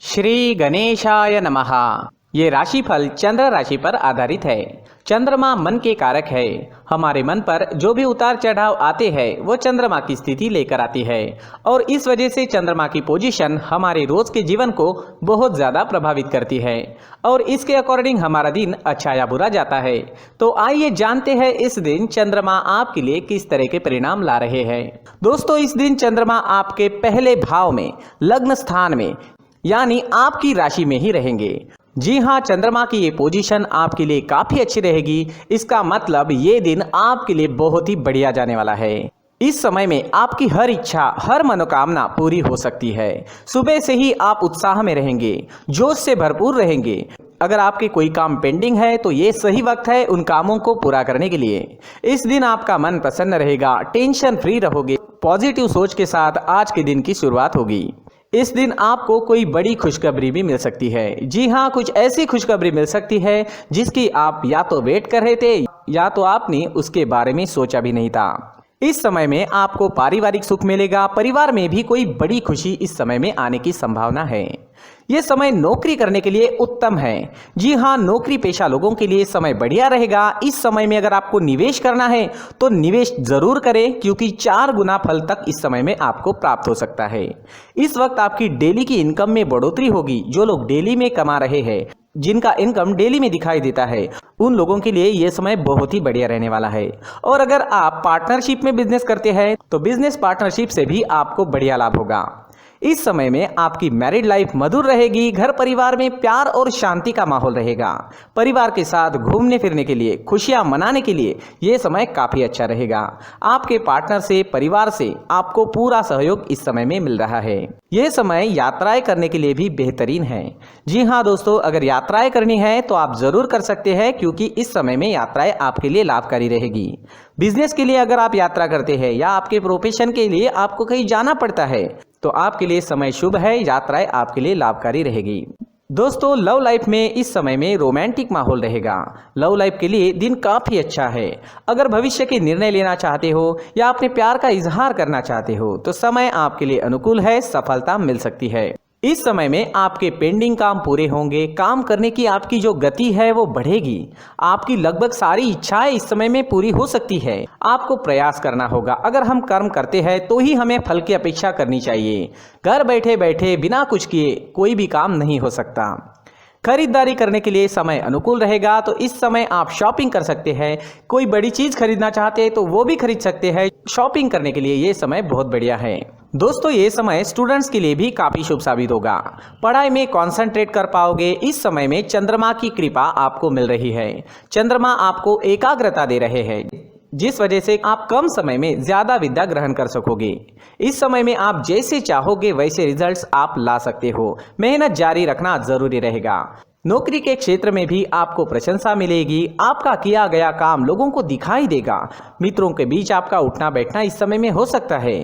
श्री गणेशाय नमः। ये राशिफल चंद्र राशि पर आधारित है। चंद्रमा मन के कारक है। हमारे मन पर जो भी उतार चढ़ाव आते हैं वो चंद्रमा की स्थिति लेकर आती है और इस वजह से चंद्रमा की पोजीशन हमारे रोज के जीवन को बहुत ज़्यादा प्रभावित करती है और इसके अकॉर्डिंग हमारा दिन अच्छा या बुरा जाता है। तो आइए जानते हैं इस दिन चंद्रमा आपके लिए किस तरह के परिणाम ला रहे हैं। दोस्तों, इस दिन चंद्रमा आपके पहले भाव में लग्न स्थान में यानी आपकी राशि में ही रहेंगे। जी हाँ, चंद्रमा की ये पोजीशन आपके लिए काफी अच्छी रहेगी। इसका मतलब ये दिन आपके लिए बहुत ही बढ़िया जाने वाला है। इस समय में आपकी हर इच्छा, हर मनोकामना पूरी हो सकती है। सुबह से ही आप उत्साह में रहेंगे, जोश से भरपूर रहेंगे। अगर आपके कोई काम पेंडिंग है तो ये सही वक्त है उन कामों को पूरा करने के लिए। इस दिन आपका मन प्रसन्न रहेगा, टेंशन फ्री रहोगे। पॉजिटिव सोच के साथ आज के दिन की शुरुआत होगी। इस दिन आपको कोई बड़ी खुशखबरी भी मिल सकती है। जी हाँ, कुछ ऐसी खुशखबरी मिल सकती है जिसकी आप या तो वेट कर रहे थे या तो आपने उसके बारे में सोचा भी नहीं था। इस समय में आपको पारिवारिक सुख मिलेगा। परिवार में भी कोई बड़ी खुशी इस समय में आने की संभावना है। यह समय नौकरी करने के लिए उत्तम है। जी हाँ, नौकरी पेशा लोगों के लिए समय बढ़िया रहेगा। इस समय में अगर आपको निवेश करना है तो निवेश जरूर करें, क्योंकि 4 गुना फल तक इस समय में आपको प्राप्त हो सकता है। इस वक्त आपकी डेली की इनकम में बढ़ोतरी होगी। जो लोग डेली में कमा रहे हैं, जिनका इनकम डेली में दिखाई देता है, उन लोगों के लिए यह समय बहुत ही बढ़िया रहने वाला है। और अगर आप पार्टनरशिप में बिजनेस करते हैं तो बिजनेस पार्टनरशिप से भी आपको बढ़िया लाभ होगा। इस समय में आपकी मैरिड लाइफ मधुर रहेगी। घर परिवार में प्यार और शांति का माहौल रहेगा। परिवार के साथ घूमने फिरने के लिए, खुशियां मनाने के लिए यह समय काफी अच्छा रहेगा। आपके पार्टनर से, परिवार से आपको पूरा सहयोग इस समय में मिल रहा है। यह समय यात्राएं करने के लिए भी बेहतरीन है। जी हाँ दोस्तों, अगर यात्राएं करनी है तो आप जरूर कर सकते हैं, क्योंकि इस समय में यात्राएं आपके लिए लाभकारी रहेगी। बिजनेस के लिए अगर आप यात्रा करते हैं या आपके प्रोफेशन के लिए आपको कहीं जाना पड़ता है तो आपके लिए समय शुभ है। यात्राएं आपके लिए लाभकारी रहेगी। दोस्तों, लव लाइफ में इस समय में रोमांटिक माहौल रहेगा। लव लाइफ के लिए दिन काफी अच्छा है। अगर भविष्य के निर्णय लेना चाहते हो या अपने प्यार का इजहार करना चाहते हो तो समय आपके लिए अनुकूल है। सफलता मिल सकती है। इस समय में आपके पेंडिंग काम पूरे होंगे। काम करने की आपकी जो गति है वो बढ़ेगी। आपकी लगभग सारी इच्छाएं इस समय में पूरी हो सकती है। आपको प्रयास करना होगा। अगर हम कर्म करते हैं तो ही हमें फल की अपेक्षा करनी चाहिए। घर बैठे बैठे बिना कुछ किए कोई भी काम नहीं हो सकता। खरीदारी करने के लिए समय अनुकूल रहेगा, तो इस समय आप शॉपिंग कर सकते हैं। कोई बड़ी चीज खरीदना चाहते हैं तो वो भी खरीद सकते हैं। शॉपिंग करने के लिए ये समय बहुत बढ़िया है। दोस्तों, ये समय स्टूडेंट्स के लिए भी काफी शुभ साबित होगा। पढ़ाई में कंसंट्रेट कर पाओगे। इस समय में चंद्रमा की कृपा आपको मिल रही है। चंद्रमा आपको एकाग्रता दे रहे हैं, जिस वजह से आप कम समय में ज्यादा विद्या ग्रहण कर सकोगे। इस समय में आप जैसे चाहोगे वैसे रिजल्ट्स आप ला सकते हो। मेहनत जारी रखना जरूरी रहेगा। नौकरी के क्षेत्र में भी आपको प्रशंसा मिलेगी। आपका किया गया काम लोगों को दिखाई देगा। मित्रों के बीच आपका उठना बैठना इस समय में हो सकता है।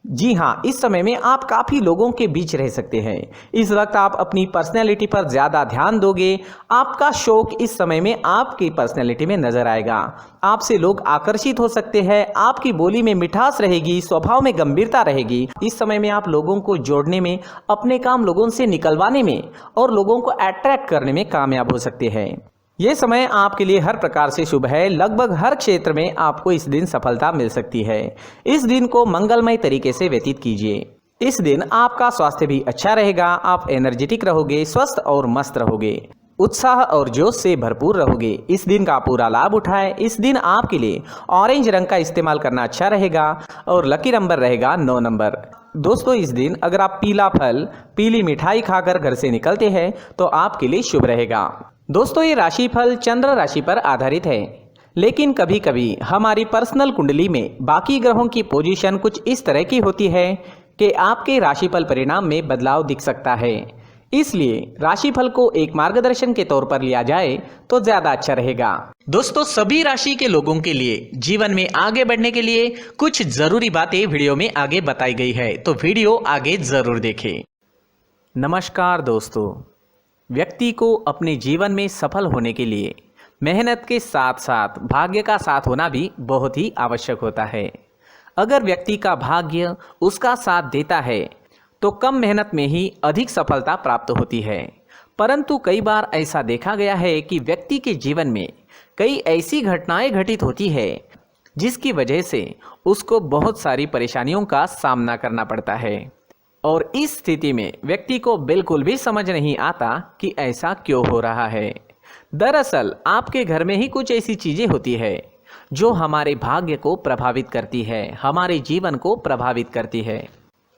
जी हाँ, इस समय में आप काफी लोगों के बीच रह सकते हैं। इस वक्त आप अपनी पर्सनैलिटी पर ज्यादा ध्यान दोगे। आपका शौक इस समय में आपकी पर्सनैलिटी में नजर आएगा। आपसे लोग आकर्षित हो सकते हैं। आपकी बोली में मिठास रहेगी, स्वभाव में गंभीरता रहेगी। इस समय में आप लोगों को जोड़ने में, अपने काम लोगों से निकलवाने में और लोगों को अट्रैक्ट करने में कामयाब हो सकते हैं। ये समय आपके लिए हर प्रकार से शुभ है। लगभग हर क्षेत्र में आपको इस दिन सफलता मिल सकती है। इस दिन को मंगलमय तरीके से व्यतीत कीजिए। इस दिन आपका स्वास्थ्य भी अच्छा रहेगा। आप एनर्जेटिक रहोगे, स्वस्थ और मस्त रहोगे, उत्साह और जोश से भरपूर रहोगे। इस दिन का पूरा लाभ उठाएं। इस दिन आपके लिए ऑरेंज रंग का इस्तेमाल करना अच्छा रहेगा और लकी नंबर रहेगा 9 नंबर। दोस्तों, इस दिन अगर आप पीला फल, पीली मिठाई खाकर घर से निकलते हैं तो आपके लिए शुभ रहेगा। दोस्तों, ये राशिफल चंद्र राशि पर आधारित है, लेकिन कभी कभी हमारी पर्सनल कुंडली में बाकी ग्रहों की पोजीशन कुछ इस तरह की होती है कि आपके राशिफल परिणाम में बदलाव दिख सकता है। इसलिए राशिफल को एक मार्गदर्शन के तौर पर लिया जाए तो ज्यादा अच्छा रहेगा। दोस्तों, सभी राशि के लोगों के लिए जीवन में आगे बढ़ने के लिए कुछ जरूरी बातें वीडियो में आगे बताई गई है, तो वीडियो आगे जरूर देखें। नमस्कार दोस्तों, व्यक्ति को अपने जीवन में सफल होने के लिए मेहनत के साथ साथ भाग्य का साथ होना भी बहुत ही आवश्यक होता है। अगर व्यक्ति का भाग्य उसका साथ देता है तो तो कम मेहनत में ही अधिक सफलता प्राप्त होती है। परंतु कई बार ऐसा देखा गया है कि व्यक्ति के जीवन में कई ऐसी घटनाएं घटित होती है जिसकी वजह से उसको बहुत सारी परेशानियों का सामना करना पड़ता है और इस स्थिति में व्यक्ति को बिल्कुल भी समझ नहीं आता कि ऐसा क्यों हो रहा है। दरअसल आपके घर में ही कुछ ऐसी चीजें होती है जो हमारे भाग्य को प्रभावित करती है, हमारे जीवन को प्रभावित करती है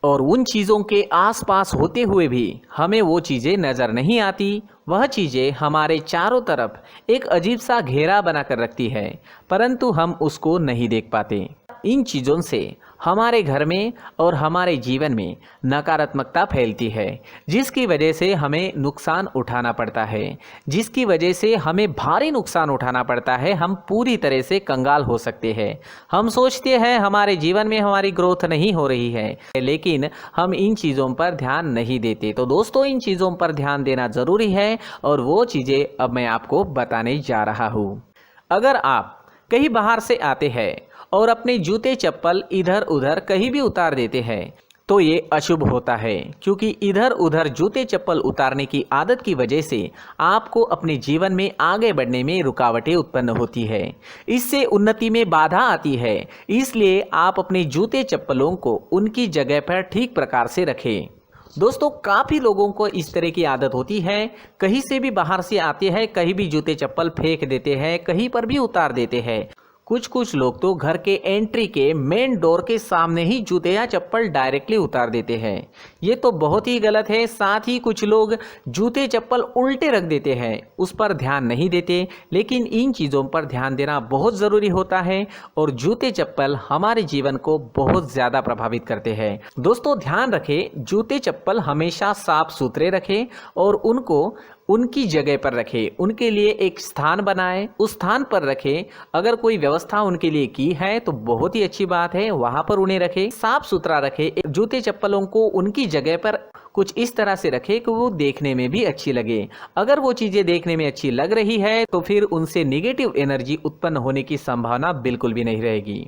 और उन चीज़ों के आसपास होते हुए भी हमें वो चीज़ें नज़र नहीं आती। वह चीज़ें हमारे चारों तरफ एक अजीब सा घेरा बनाकर रखती है, परंतु हम उसको नहीं देख पाते। इन चीज़ों से हमारे घर में और हमारे जीवन में नकारात्मकता फैलती है, जिसकी वजह से हमें नुकसान उठाना पड़ता है, जिसकी वजह से हमें भारी नुकसान उठाना पड़ता है। हम पूरी तरह से कंगाल हो सकते हैं। हम सोचते हैं हमारे जीवन में हमारी ग्रोथ नहीं हो रही है, लेकिन हम इन चीज़ों पर ध्यान नहीं देते। तो दोस्तों, इन चीज़ों पर ध्यान देना ज़रूरी है और वो चीज़ें अब मैं आपको बताने जा रहा हूँ। अगर आप कहीं बाहर से आते हैं और अपने जूते चप्पल इधर उधर कहीं भी उतार देते हैं तो ये अशुभ होता है, क्योंकि इधर उधर जूते चप्पल उतारने की आदत की वजह से आपको अपने जीवन में आगे बढ़ने में रुकावटें उत्पन्न होती है। इससे उन्नति में बाधा आती है। इसलिए आप अपने जूते चप्पलों को उनकी जगह पर ठीक प्रकार से रखें। दोस्तों, काफ़ी लोगों को इस तरह की आदत होती है, कहीं से भी बाहर से आते हैं, कहीं भी जूते चप्पल फेंक देते हैं, कहीं पर भी उतार देते हैं। कुछ लोग तो घर के एंट्री के मेन डोर के सामने ही जूते या चप्पल डायरेक्टली उतार देते हैं। ये तो बहुत ही गलत है। साथ ही कुछ लोग जूते चप्पल उल्टे रख देते हैं, उस पर ध्यान नहीं देते। लेकिन इन चीज़ों पर ध्यान देना बहुत ज़रूरी होता है और जूते चप्पल हमारे जीवन को बहुत ज़्यादा प्रभावित करते हैं। दोस्तों, ध्यान रखें, जूते चप्पल हमेशा साफ सुथरे रखें और उनको उनकी जगह पर रखें। उनके लिए एक स्थान बनाएं, उस स्थान पर रखें। अगर कोई व्यवस्था उनके लिए की है तो बहुत ही अच्छी बात है, वहां पर उन्हें रखें, साफ सुथरा रखें। जूते चप्पलों को उनकी जगह पर कुछ इस तरह से रखें कि वो देखने में भी अच्छी लगे। अगर वो चीज़ें देखने में अच्छी लग रही है तो फिर उनसे नेगेटिव एनर्जी उत्पन्न होने की संभावना बिल्कुल भी नहीं रहेगी।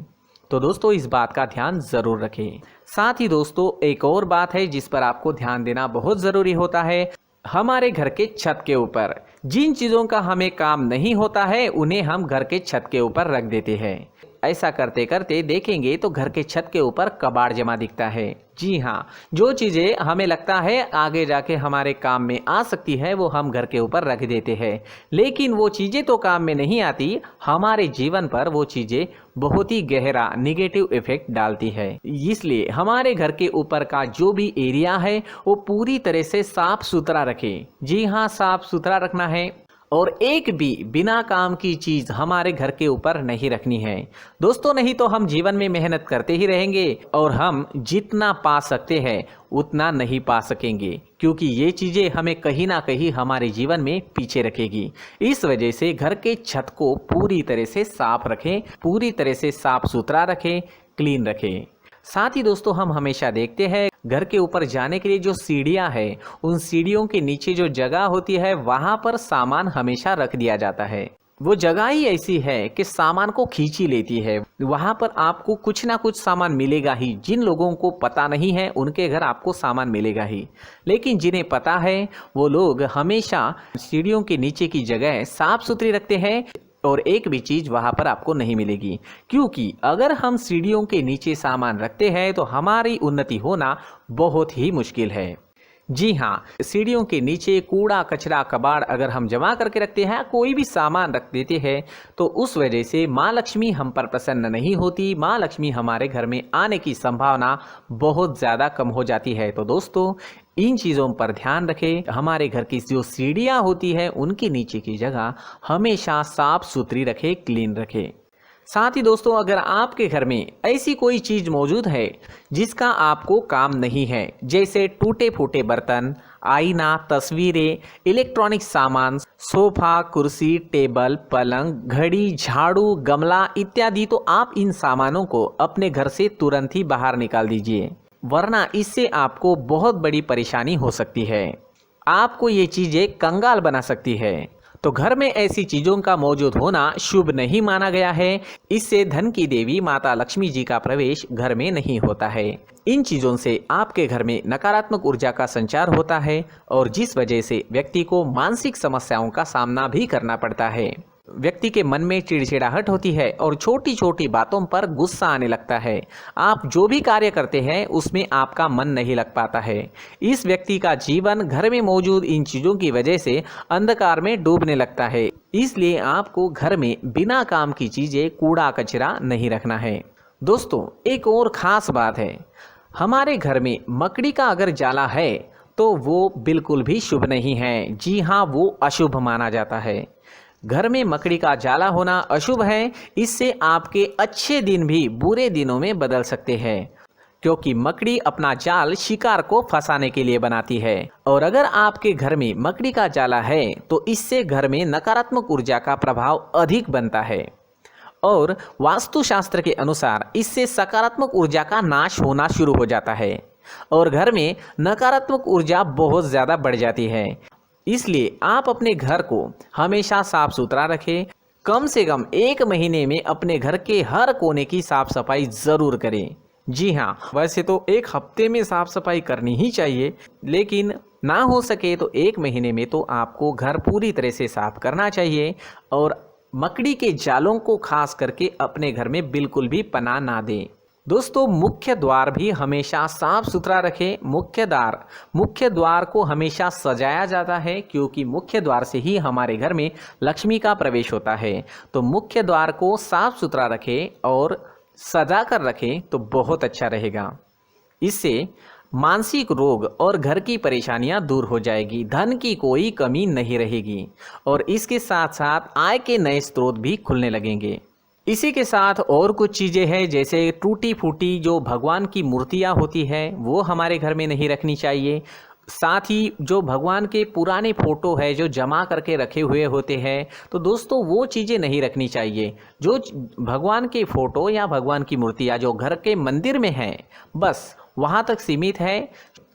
तो दोस्तों, इस बात का ध्यान ज़रूर रखें। साथ ही दोस्तों, एक और बात है जिस पर आपको ध्यान देना बहुत ज़रूरी होता है। हमारे घर के छत के ऊपर जिन चीज़ों का हमें काम नहीं होता है उन्हें हम घर के छत के ऊपर रख देते हैं। ऐसा करते करते देखेंगे तो घर के छत के ऊपर कबाड़ जमा दिखता है। जी हाँ, जो चीज़ें हमें लगता है आगे जाके हमारे काम में आ सकती है वो हम घर के ऊपर रख देते हैं, लेकिन वो चीज़ें तो काम में नहीं आती। हमारे जीवन पर वो चीज़ें बहुत ही गहरा निगेटिव इफेक्ट डालती है। इसलिए हमारे घर के ऊपर का जो भी एरिया है वो पूरी तरह से साफ सुथरा रखें। जी हाँ, साफ सुथरा रखना है और एक भी बिना काम की चीज़ हमारे घर के ऊपर नहीं रखनी है। दोस्तों, नहीं तो हम जीवन में मेहनत करते ही रहेंगे और हम जितना पा सकते हैं उतना नहीं पा सकेंगे, क्योंकि ये चीज़ें हमें कहीं ना कहीं हमारे जीवन में पीछे रखेगी। इस वजह से घर के छत को पूरी तरह से साफ रखें, पूरी तरह से साफ सुथरा रखें, क्लीन रखें। साथ ही दोस्तों, हम हमेशा देखते हैं घर के ऊपर जाने के लिए जो सीढ़ियां हैं, उन सीढ़ियों के नीचे जो जगह होती है वहां पर सामान हमेशा रख दिया जाता है। वो जगह ही ऐसी है कि सामान को खींची लेती है। वहां पर आपको कुछ ना कुछ सामान मिलेगा ही। जिन लोगों को पता नहीं है उनके घर आपको सामान मिलेगा ही, लेकिन जिन्हें पता है वो लोग हमेशा सीढ़ियों के नीचे की जगह साफ सुथरी रखते हैं और एक भी चीज़ वहाँ पर आपको नहीं मिलेगी, क्योंकि अगर हम सीढ़ियों के नीचे सामान रखते हैं तो हमारी उन्नति होना बहुत ही मुश्किल है। जी हाँ, सीढ़ियों के नीचे कूड़ा कचरा कबाड़ अगर हम जमा करके रखते हैं, कोई भी सामान रख देते हैं, तो उस वजह से माँ लक्ष्मी हम पर प्रसन्न नहीं होती। माँ लक्ष्मी हमारे घर में आने की संभावना बहुत ज़्यादा कम हो जाती है। तो दोस्तों, इन चीज़ों पर ध्यान रखें। हमारे घर की जो सीढ़ियाँ होती है उनके नीचे की जगह हमेशा साफ सुथरी रखें, क्लीन रखें। साथ ही दोस्तों, अगर आपके घर में ऐसी कोई चीज़ मौजूद है जिसका आपको काम नहीं है, जैसे टूटे फूटे बर्तन, आईना, तस्वीरें, इलेक्ट्रॉनिक सामान, सोफा, कुर्सी, टेबल, पलंग, घड़ी, झाड़ू, गमला इत्यादि, तो आप इन सामानों को अपने घर से तुरंत ही बाहर निकाल दीजिए, वरना इससे आपको बहुत बड़ी परेशानी हो सकती है। आपको ये चीज़ें कंगाल बना सकती है। तो घर में ऐसी चीजों का मौजूद होना शुभ नहीं माना गया है। इससे धन की देवी माता लक्ष्मी जी का प्रवेश घर में नहीं होता है। इन चीजों से आपके घर में नकारात्मक ऊर्जा का संचार होता है और जिस वजह से व्यक्ति को मानसिक समस्याओं का सामना भी करना पड़ता है। व्यक्ति के मन में चिड़चिड़ाहट होती है और छोटी छोटी बातों पर गुस्सा आने लगता है। आप जो भी कार्य करते हैं उसमें आपका मन नहीं लग पाता है। इस व्यक्ति का जीवन घर में मौजूद इन चीज़ों की वजह से अंधकार में डूबने लगता है। इसलिए आपको घर में बिना काम की चीज़ें, कूड़ा कचरा नहीं रखना है। दोस्तों, एक और ख़ास बात है, हमारे घर में मकड़ी का अगर जाला है तो वो बिल्कुल भी शुभ नहीं है। जी हाँ, वो अशुभ माना जाता है। घर में मकड़ी का जाला होना अशुभ है। इससे आपके अच्छे दिन भी बुरे दिनों में बदल सकते हैं, क्योंकि मकड़ी अपना जाल शिकार को फंसाने के लिए बनाती है। और अगर आपके घर में मकड़ी का जाला है तो इससे घर में नकारात्मक ऊर्जा का प्रभाव अधिक बनता है और वास्तुशास्त्र के अनुसार इससे सकारात्मक ऊर्जा का नाश होना शुरू हो जाता है और घर में नकारात्मक ऊर्जा बहुत ज़्यादा बढ़ जाती है। इसलिए आप अपने घर को हमेशा साफ सुथरा रखें। कम से कम 1 महीने में अपने घर के हर कोने की साफ सफाई ज़रूर करें। जी हाँ, वैसे तो 1 हफ्ते में साफ सफाई करनी ही चाहिए, लेकिन ना हो सके तो 1 महीने में तो आपको घर पूरी तरह से साफ करना चाहिए। और मकड़ी के जालों को खास करके अपने घर में बिल्कुल भी पनाह ना दें। दोस्तों, मुख्य द्वार भी हमेशा साफ सुथरा रखें। मुख्य द्वार को हमेशा सजाया जाता है, क्योंकि मुख्य द्वार से ही हमारे घर में लक्ष्मी का प्रवेश होता है। तो मुख्य द्वार को साफ सुथरा रखें और सजा कर रखें तो बहुत अच्छा रहेगा। इससे मानसिक रोग और घर की परेशानियां दूर हो जाएगी, धन की कोई कमी नहीं रहेगी और इसके साथ साथ आय के नए स्रोत भी खुलने लगेंगे। इसी के साथ और कुछ चीज़ें हैं, जैसे टूटी फूटी जो भगवान की मूर्तियाँ होती हैं वो हमारे घर में नहीं रखनी चाहिए। साथ ही जो भगवान के पुराने फ़ोटो है जो जमा करके रखे हुए होते हैं, तो दोस्तों वो चीज़ें नहीं रखनी चाहिए। जो भगवान के फ़ोटो या भगवान की मूर्तियाँ जो घर के मंदिर में हैं, बस वहाँ तक सीमित है।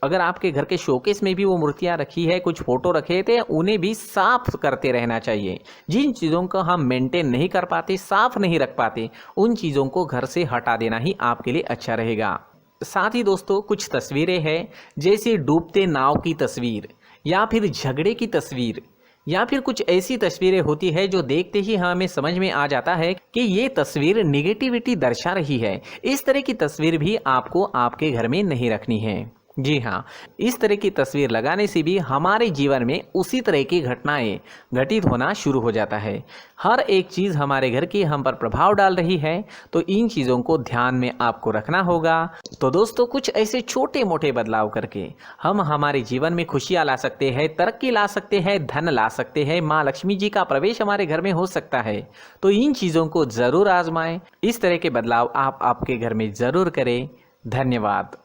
अगर आपके घर के शोकेस में भी वो मूर्तियाँ रखी है, कुछ फ़ोटो रखे थे, उन्हें भी साफ़ करते रहना चाहिए। जिन चीज़ों को हम मेंटेन नहीं कर पाते, साफ़ नहीं रख पाते, उन चीज़ों को घर से हटा देना ही आपके लिए अच्छा रहेगा। साथ ही दोस्तों, कुछ तस्वीरें हैं, जैसे डूबते नाव की तस्वीर या फिर झगड़े की तस्वीर या फिर कुछ ऐसी तस्वीरें होती है जो देखते ही हमें समझ में आ जाता है कि ये तस्वीर निगेटिविटी दर्शा रही है। इस तरह की तस्वीर भी आपको आपके घर में नहीं रखनी है। जी हाँ, इस तरह की तस्वीर लगाने से भी हमारे जीवन में उसी तरह की घटनाएं घटित होना शुरू हो जाता है। हर एक चीज़ हमारे घर की हम पर प्रभाव डाल रही है, तो इन चीज़ों को ध्यान में आपको रखना होगा। तो दोस्तों, कुछ ऐसे छोटे मोटे बदलाव करके हम हमारे जीवन में खुशियाँ ला सकते हैं, तरक्की ला सकते हैं, धन ला सकते हैं, माँ लक्ष्मी जी का प्रवेश हमारे घर में हो सकता है। तो इन चीज़ों को ज़रूर आजमाएं। इस तरह के बदलाव आप आपके घर में ज़रूर करें। धन्यवाद।